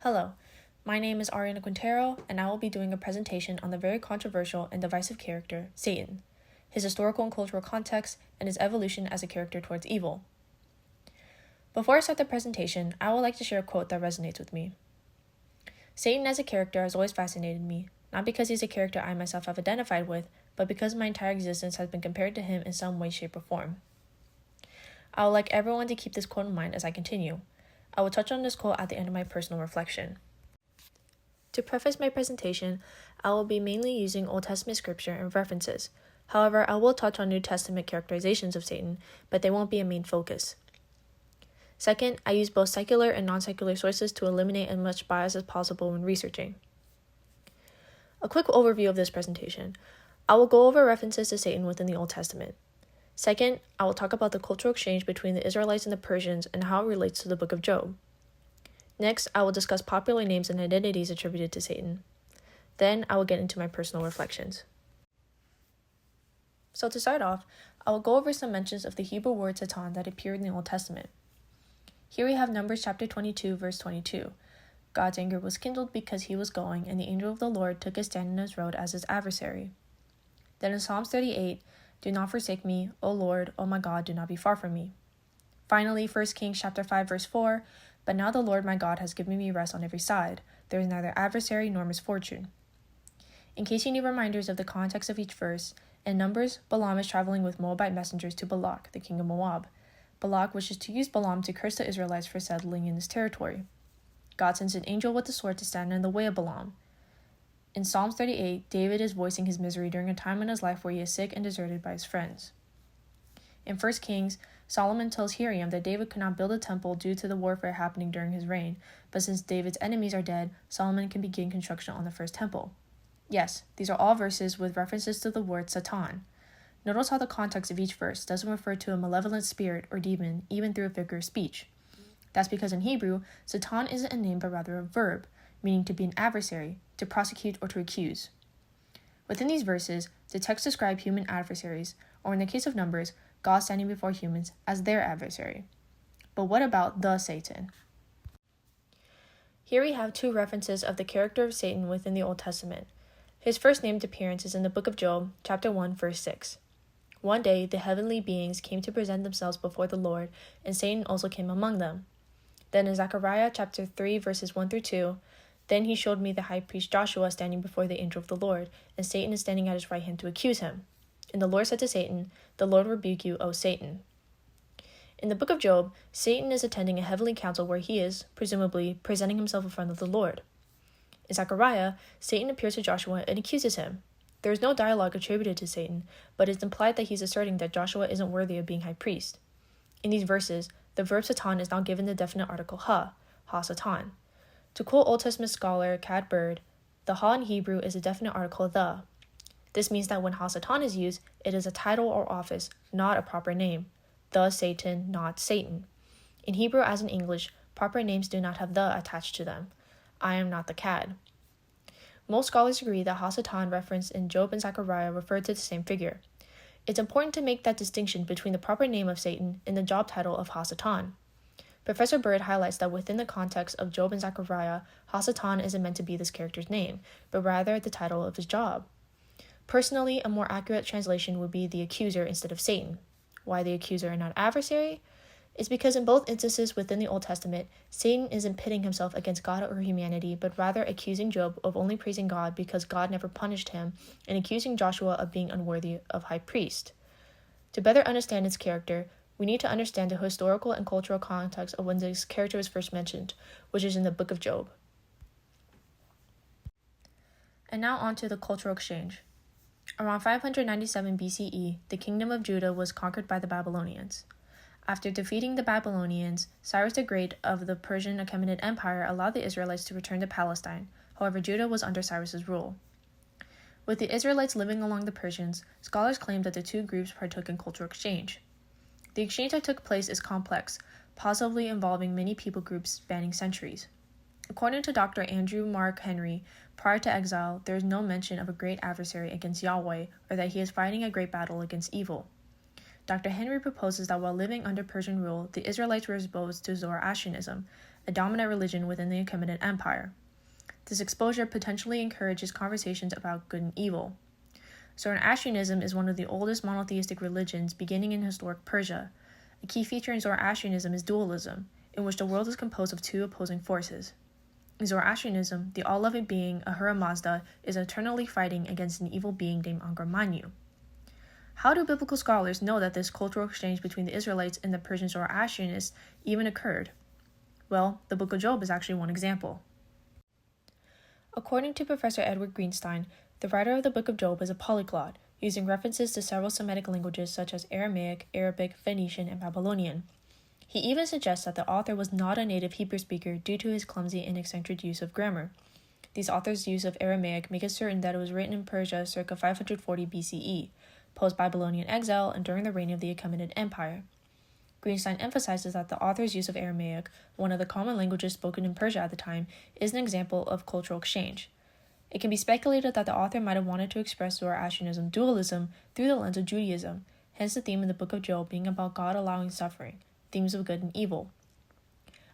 Hello, my name is Ariana Quintero, and I will be doing a presentation on the very controversial and divisive character, Satan, his historical and cultural context, and his evolution as a character towards evil. Before I start the presentation, I would like to share a quote that resonates with me. Satan as a character has always fascinated me, not because he's a character I myself have identified with, but because my entire existence has been compared to him in some way, shape, or form. I would like everyone to keep this quote in mind as I continue. I will touch on this quote at the end of my personal reflection. To preface my presentation, I will be mainly using Old Testament scripture and references. However, I will touch on New Testament characterizations of Satan, but they won't be a main focus. Second, I use both secular and non-secular sources to eliminate as much bias as possible when researching. A quick overview of this presentation. I will go over references to Satan within the Old Testament. Second, I will talk about the cultural exchange between the Israelites and the Persians and how it relates to the book of Job. Next, I will discuss popular names and identities attributed to Satan. Then, I will get into my personal reflections. So to start off, I will go over some mentions of the Hebrew word Satan that appeared in the Old Testament. Here we have Numbers chapter 22, verse 22. God's anger was kindled because he was going, and the angel of the Lord took his stand in his road as his adversary. Then in Psalms 38, do not forsake me, O Lord, O my God, do not be far from me. Finally, 1 Kings chapter 5, verse 4, but now the Lord my God has given me rest on every side. There is neither adversary nor misfortune. In case you need reminders of the context of each verse, in Numbers, Balaam is traveling with Moabite messengers to Balak, the king of Moab. Balak wishes to use Balaam to curse the Israelites for settling in his territory. God sends an angel with a sword to stand in the way of Balaam. In Psalms 38, David is voicing his misery during a time in his life where he is sick and deserted by his friends. In 1 Kings, Solomon tells Hiram that David could not build a temple due to the warfare happening during his reign, but since David's enemies are dead, Solomon can begin construction on the first temple. Yes, these are all verses with references to the word Satan. Notice how the context of each verse doesn't refer to a malevolent spirit or demon, even through a figure of speech. That's because in Hebrew, Satan isn't a name but rather a verb, meaning to be an adversary, to prosecute or to accuse. Within these verses, the text describe human adversaries, or in the case of Numbers, God standing before humans as their adversary. But what about the Satan? Here we have two references of the character of Satan within the Old Testament. His first named appearance is in the book of Job, chapter 1, verse 6. One day, the heavenly beings came to present themselves before the Lord, and Satan also came among them. Then in Zechariah chapter 3, verses 1 through 2, then he showed me the high priest Joshua standing before the angel of the Lord, and Satan is standing at his right hand to accuse him. And the Lord said to Satan, the Lord rebuke you, O Satan. In the book of Job, Satan is attending a heavenly council where he is, presumably, presenting himself in front of the Lord. In Zechariah, Satan appears to Joshua and accuses him. There is no dialogue attributed to Satan, but it's implied that he's asserting that Joshua isn't worthy of being high priest. In these verses, the verb Satan is now given the definite article ha-Satan. To quote Old Testament scholar Cat Bird, the ha in Hebrew is a definite article the. This means that when ha-Satan is used, it is a title or office, not a proper name. The Satan, not Satan. In Hebrew as in English, proper names do not have the attached to them. I am not the cat. Most scholars agree that ha-Satan referenced in Job and Zechariah refer to the same figure. It's important to make that distinction between the proper name of Satan and the job title of ha-Satan. Professor Bird highlights that within the context of Job and Zechariah, ha-Satan isn't meant to be this character's name, but rather the title of his job. Personally, a more accurate translation would be the accuser instead of Satan. Why the accuser and not adversary? It's because in both instances within the Old Testament, Satan isn't pitting himself against God or humanity, but rather accusing Job of only praising God because God never punished him, and accusing Joshua of being unworthy of high priest. To better understand its character, we need to understand the historical and cultural context of when this character was first mentioned, which is in the book of Job. And now on to the cultural exchange. Around 597 BCE, the kingdom of Judah was conquered by the Babylonians. After defeating the Babylonians, Cyrus the Great of the Persian Achaemenid Empire allowed the Israelites to return to Palestine. However, Judah was under Cyrus's rule. With the Israelites living along the Persians, scholars claim that the two groups partook in cultural exchange. The exchange that took place is complex, possibly involving many people groups spanning centuries. According to Dr. Andrew Mark Henry, prior to exile, there is no mention of a great adversary against Yahweh or that he is fighting a great battle against evil. Dr. Henry proposes that while living under Persian rule, the Israelites were exposed to Zoroastrianism, a dominant religion within the Achaemenid Empire. This exposure potentially encourages conversations about good and evil. Zoroastrianism is one of the oldest monotheistic religions beginning in historic Persia. A key feature in Zoroastrianism is dualism, in which the world is composed of two opposing forces. In Zoroastrianism, the all-loving being, Ahura Mazda, is eternally fighting against an evil being named Angra Mainyu. How do biblical scholars know that this cultural exchange between the Israelites and the Persian Zoroastrianists even occurred? Well, the Book of Job is actually one example. According to Professor Edward Greenstein, the writer of the Book of Job is a polyglot, using references to several Semitic languages such as Aramaic, Arabic, Phoenician, and Babylonian. He even suggests that the author was not a native Hebrew speaker due to his clumsy and eccentric use of grammar. These authors' use of Aramaic make it certain that it was written in Persia circa 540 BCE, post-Babylonian exile and during the reign of the Achaemenid Empire. Greenstein emphasizes that the author's use of Aramaic, one of the common languages spoken in Persia at the time, is an example of cultural exchange. It can be speculated that the author might have wanted to express Zoroastrianism dualism through the lens of Judaism, hence the theme in the Book of Job being about God allowing suffering, themes of good and evil.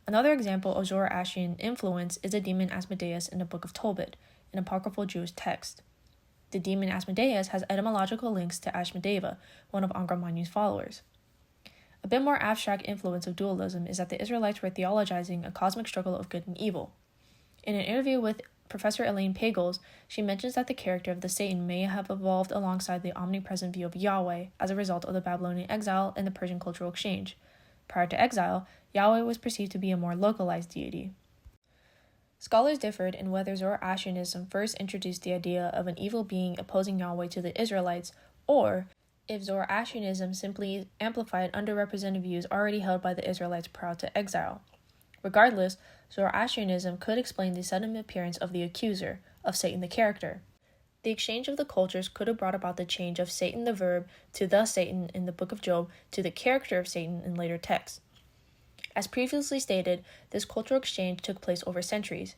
Another example of Zoroastrian influence is the demon Asmodeus in the Book of Tobit, an apocryphal Jewish text. The demon Asmodeus has etymological links to Ashmedeva, one of Angra Mainyu's followers. A bit more abstract influence of dualism is that the Israelites were theologizing a cosmic struggle of good and evil. In an interview with Professor Elaine Pagels, she mentions that the character of the Satan may have evolved alongside the omnipresent view of Yahweh as a result of the Babylonian exile and the Persian cultural exchange. Prior to exile, Yahweh was perceived to be a more localized deity. Scholars differed in whether Zoroastrianism first introduced the idea of an evil being opposing Yahweh to the Israelites, or if Zoroastrianism simply amplified underrepresented views already held by the Israelites prior to exile. Regardless, Zoroastrianism could explain the sudden appearance of the accuser, of Satan the character. The exchange of the cultures could have brought about the change of Satan the verb to the Satan in the Book of Job to the character of Satan in later texts. As previously stated, this cultural exchange took place over centuries.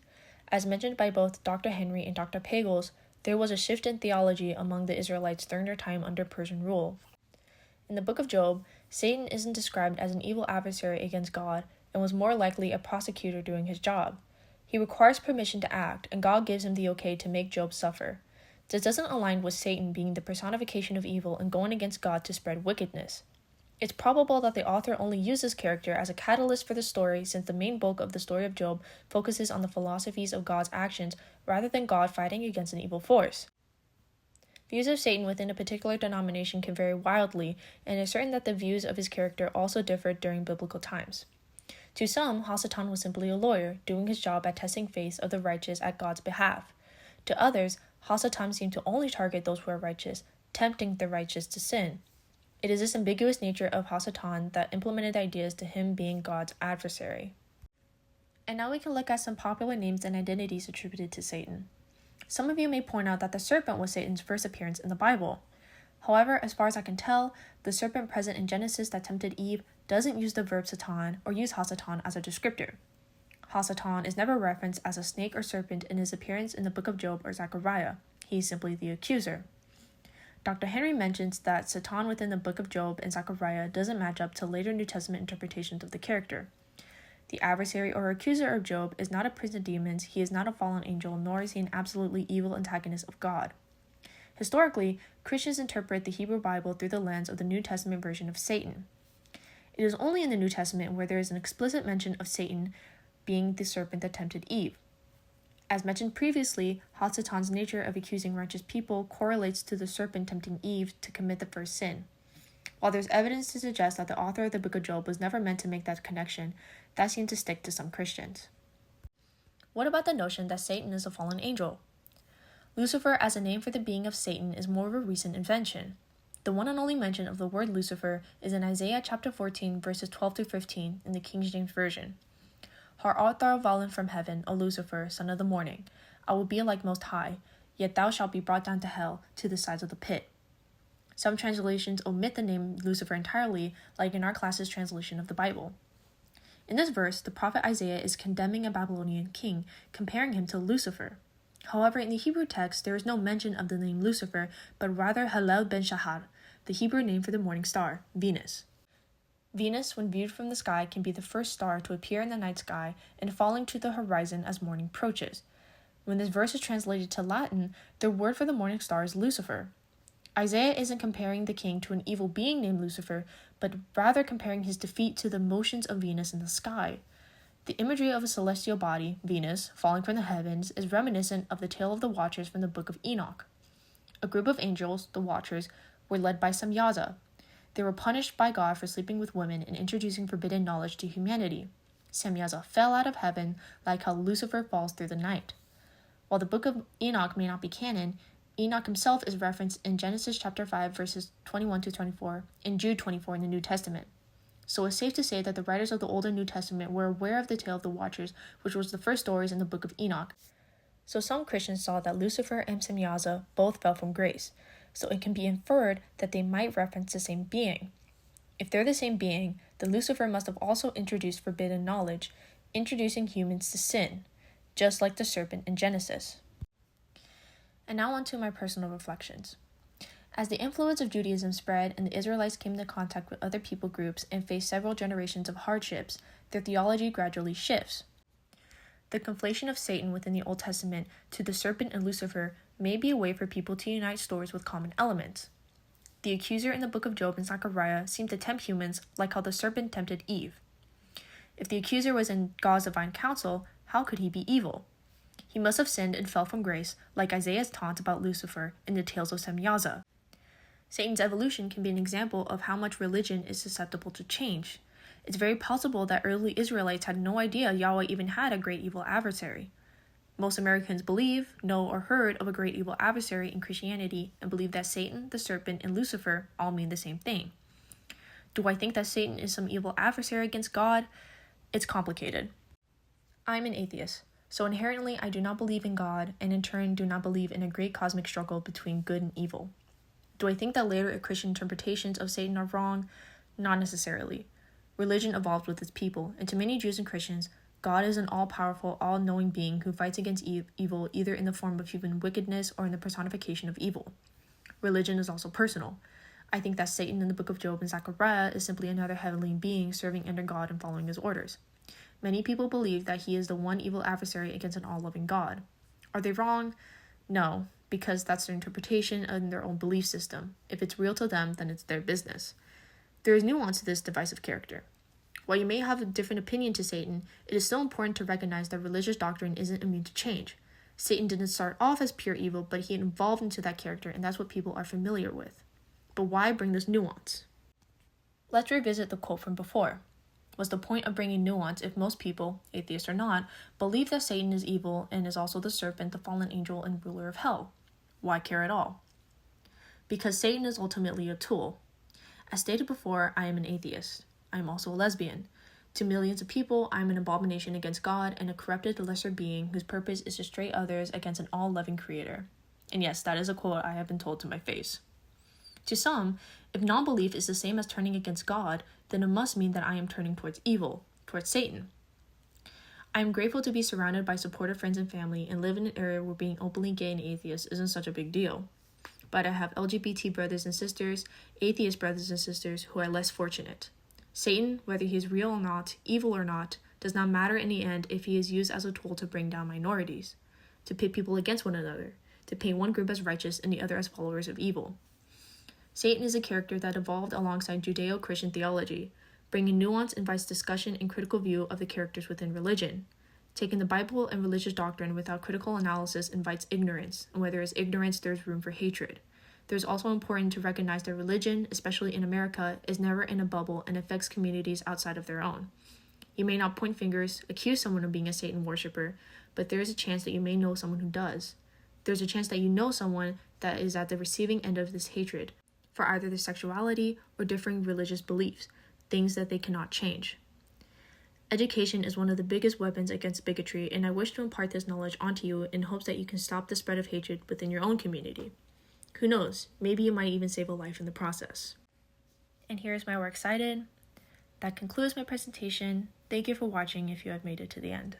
As mentioned by both Dr. Henry and Dr. Pagels, there was a shift in theology among the Israelites during their time under Persian rule. In the Book of Job, Satan isn't described as an evil adversary against God and was more likely a prosecutor doing his job. He requires permission to act, and God gives him the okay to make Job suffer. This doesn't align with Satan being the personification of evil and going against God to spread wickedness. It's probable that the author only used this character as a catalyst for the story, since the main bulk of the story of Job focuses on the philosophies of God's actions rather than God fighting against an evil force. Views of Satan within a particular denomination can vary wildly, and it's certain that the views of his character also differed during biblical times. To some, Hasatan was simply a lawyer, doing his job at testing faith of the righteous at God's behalf. To others, Hasatan seemed to only target those who are righteous, tempting the righteous to sin. It is this ambiguous nature of Hasatan that implemented ideas to him being God's adversary. And now we can look at some popular names and identities attributed to Satan. Some of you may point out that the serpent was Satan's first appearance in the Bible. However, as far as I can tell, the serpent present in Genesis that tempted Eve doesn't use the verb Satan or use Hasatan as a descriptor. Hasatan is never referenced as a snake or serpent in his appearance in the Book of Job or Zechariah. He is simply the accuser. Dr. Henry mentions that Satan within the Book of Job and Zechariah doesn't match up to later New Testament interpretations of the character. The adversary or accuser of Job is not a prince of demons, he is not a fallen angel, nor is he an absolutely evil antagonist of God. Historically, Christians interpret the Hebrew Bible through the lens of the New Testament version of Satan. It is only in the New Testament where there is an explicit mention of Satan being the serpent that tempted Eve. As mentioned previously, Hasatan's nature of accusing righteous people correlates to the serpent tempting Eve to commit the first sin. While there's evidence to suggest that the author of the Book of Job was never meant to make that connection, that seems to stick to some Christians. What about the notion that Satan is a fallen angel? Lucifer as a name for the being of Satan is more of a recent invention. The one and only mention of the word Lucifer is in Isaiah chapter 14, verses 12 through 15 in the King James Version. How art thou fallen from heaven, O Lucifer, son of the morning? I will be like Most High, yet thou shalt be brought down to hell, to the sides of the pit. Some translations omit the name Lucifer entirely, like in our class's translation of the Bible. In this verse, the prophet Isaiah is condemning a Babylonian king, comparing him to Lucifer. However, in the Hebrew text, there is no mention of the name Lucifer, but rather Hallel ben Shahar, the Hebrew name for the morning star, Venus. Venus, when viewed from the sky, can be the first star to appear in the night sky and falling to the horizon as morning approaches. When this verse is translated to Latin, the word for the morning star is Lucifer. Isaiah isn't comparing the king to an evil being named Lucifer, but rather comparing his defeat to the motions of Venus in the sky. The imagery of a celestial body, Venus, falling from the heavens, is reminiscent of the tale of the Watchers from the Book of Enoch. A group of angels, the Watchers, were led by Samyaza. They were punished by God for sleeping with women and introducing forbidden knowledge to humanity. Samyaza fell out of heaven, like how Lucifer falls through the night. While the Book of Enoch may not be canon, Enoch himself is referenced in Genesis chapter 5, verses 21 to 24, and Jude 24 in the New Testament. So it's safe to say that the writers of the Old and New Testament were aware of the tale of the Watchers, which was the first stories in the Book of Enoch. So some Christians saw that Lucifer and Samyaza both fell from grace, so it can be inferred that they might reference the same being. If they're the same being, then Lucifer must have also introduced forbidden knowledge, introducing humans to sin, just like the serpent in Genesis. And now on to my personal reflections. As the influence of Judaism spread and the Israelites came into contact with other people groups and faced several generations of hardships, their theology gradually shifts. The conflation of Satan within the Old Testament to the serpent and Lucifer may be a way for people to unite stories with common elements. The accuser in the book of Job and Zechariah seemed to tempt humans like how the serpent tempted Eve. If the accuser was in God's divine counsel, how could he be evil? He must have sinned and fell from grace, like Isaiah's taunt about Lucifer in the tales of Samyaza. Satan's evolution can be an example of how much religion is susceptible to change. It's very possible that early Israelites had no idea Yahweh even had a great evil adversary. Most Americans believe, know, or heard of a great evil adversary in Christianity and believe that Satan, the serpent, and Lucifer all mean the same thing. Do I think that Satan is some evil adversary against God? It's complicated. I'm an atheist, so inherently I do not believe in God, and in turn do not believe in a great cosmic struggle between good and evil. Do I think that later Christian interpretations of Satan are wrong? Not necessarily. Religion evolved with its people, and to many Jews and Christians, God is an all-powerful, all-knowing being who fights against evil either in the form of human wickedness or in the personification of evil. Religion is also personal. I think that Satan in the book of Job and Zechariah is simply another heavenly being serving under God and following his orders. Many people believe that he is the one evil adversary against an all-loving God. Are they wrong? No, because that's their interpretation and their own belief system. If it's real to them, then it's their business. There is nuance to this divisive character. While you may have a different opinion to Satan, it is still important to recognize that religious doctrine isn't immune to change. Satan didn't start off as pure evil, but he evolved into that character, and that's what people are familiar with. But why bring this nuance? Let's revisit the quote from before. What's the point of bringing nuance if most people, atheists or not, believe that Satan is evil and is also the serpent, the fallen angel, and ruler of hell? Why care at all? Because Satan is ultimately a tool. As stated before, I am an atheist. I am also a lesbian. To millions of people, I am an abomination against God and a corrupted lesser being whose purpose is to stray others against an all-loving creator. And yes, that is a quote I have been told to my face. To some, if non-belief is the same as turning against God, then it must mean that I am turning towards evil, towards Satan. I am grateful to be surrounded by supportive friends and family and live in an area where being openly gay and atheist isn't such a big deal. But I have LGBT brothers and sisters, atheist brothers and sisters who are less fortunate. Satan, whether he is real or not, evil or not, does not matter in the end if he is used as a tool to bring down minorities, to pit people against one another, to paint one group as righteous and the other as followers of evil. Satan is a character that evolved alongside Judeo-Christian theology. Bringing nuance invites discussion and critical view of the characters within religion. Taking the Bible and religious doctrine without critical analysis invites ignorance, and where there is ignorance, there is room for hatred. It is also important to recognize that religion, especially in America, is never in a bubble and affects communities outside of their own. You may not point fingers, accuse someone of being a Satan worshiper, but there is a chance that you may know someone who does. There's a chance that you know someone that is at the receiving end of this hatred, for either their sexuality or differing religious beliefs, things that they cannot change. Education is one of the biggest weapons against bigotry, and I wish to impart this knowledge onto you in hopes that you can stop the spread of hatred within your own community. Who knows, maybe you might even save a life in the process. And here's my work cited. That concludes my presentation. Thank you for watching if you have made it to the end.